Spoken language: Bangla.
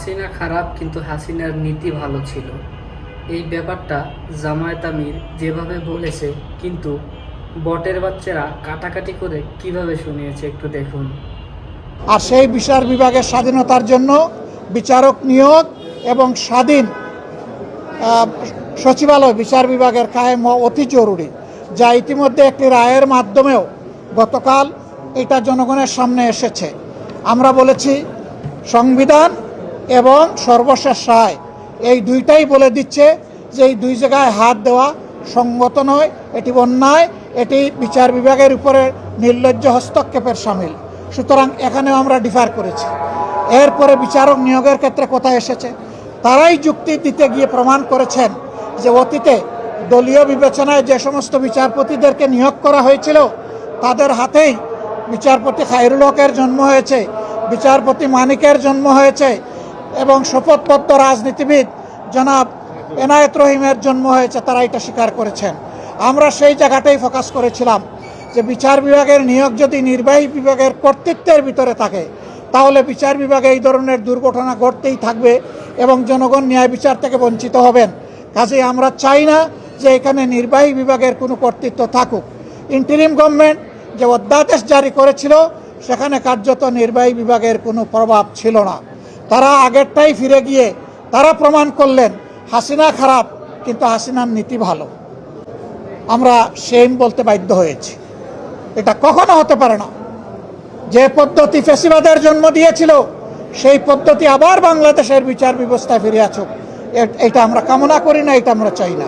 হাসিনা খারাপ কিন্তু হাসিনার নীতি ভালো ছিল, এই ব্যাপারটা জামায়াত আমির যেভাবে বলেছে, কিন্তু বটের বাচ্চারা কাটাকাটি করে কিভাবে শুনিয়েছে একটু দেখুন। আর সেই বিচার বিভাগের স্বাধীনতার জন্য বিচারক নিয়োগ এবং স্বাধীন সচিবালয় বিচার বিভাগের কায়েম হওয়া অতি জরুরি, যা ইতিমধ্যে একটি রায়ের মাধ্যমেও গতকাল এটা জনগণের সামনে এসেছে। আমরা বলেছি সংবিধান এবং সর্বশেষ রায় এই দুইটাই বলে দিচ্ছে যে এই দুই জায়গায় হাত দেওয়া সঙ্গত নয়, এটি অন্যায়, এটি বিচার বিভাগের উপরে নির্লজ্জ হস্তক্ষেপের সামিল। সুতরাং এখানেও আমরা ডিফার করেছি। এরপরে বিচারক নিয়োগের ক্ষেত্রে কথা এসেছে, তারাই যুক্তি দিতে গিয়ে প্রমাণ করেছেন যে অতীতে দলীয় বিবেচনায় যে সমস্ত বিচারপতিদেরকে নিয়োগ করা হয়েছিল তাদের হাতেই বিচারপতি খায়রুল হকের জন্ম হয়েছে, বিচারপতি মানিকের জন্ম হয়েছে এবং শপথবদ্ধ রাজনীতিবিদ জনাব এনায়েত রহিমের জন্ম হয়েছে। তারা এটা স্বীকার করেছেন। আমরা সেই জায়গাটাই ফোকাস করেছিলাম যে বিচার বিভাগের নিয়োগ যদি নির্বাহী বিভাগের কর্তৃত্বের ভিতরে থাকে তাহলে বিচার বিভাগে এই ধরনের দুর্ঘটনা ঘটতেই থাকবে এবং জনগণ ন্যায় বিচার থেকে বঞ্চিত হবেন। কাজেই আমরা চাই না যে এখানে নির্বাহী বিভাগের কোনো কর্তৃত্ব থাকুক। ইন্টারিম গভর্নমেন্ট যে অধ্যাদেশ জারি করেছিল সেখানে কার্যত নির্বাহী বিভাগের কোনো প্রভাব ছিল না। তারা আগেরটাই ফিরে গিয়ে তারা প্রমাণ করলেন হাসিনা খারাপ কিন্তু হাসিনার নীতি ভালো। আমরা সেম বলতে বাধ্য হয়েছি। এটা কখনো হতে পারে না। যে পদ্ধতি ফ্যাসিবাদের জন্ম দিয়েছিল সেই পদ্ধতি আবার বাংলাদেশের বিচার ব্যবস্থায় ফিরে আসুক, এটা আমরা কামনা করি না, এটা আমরা চাই না।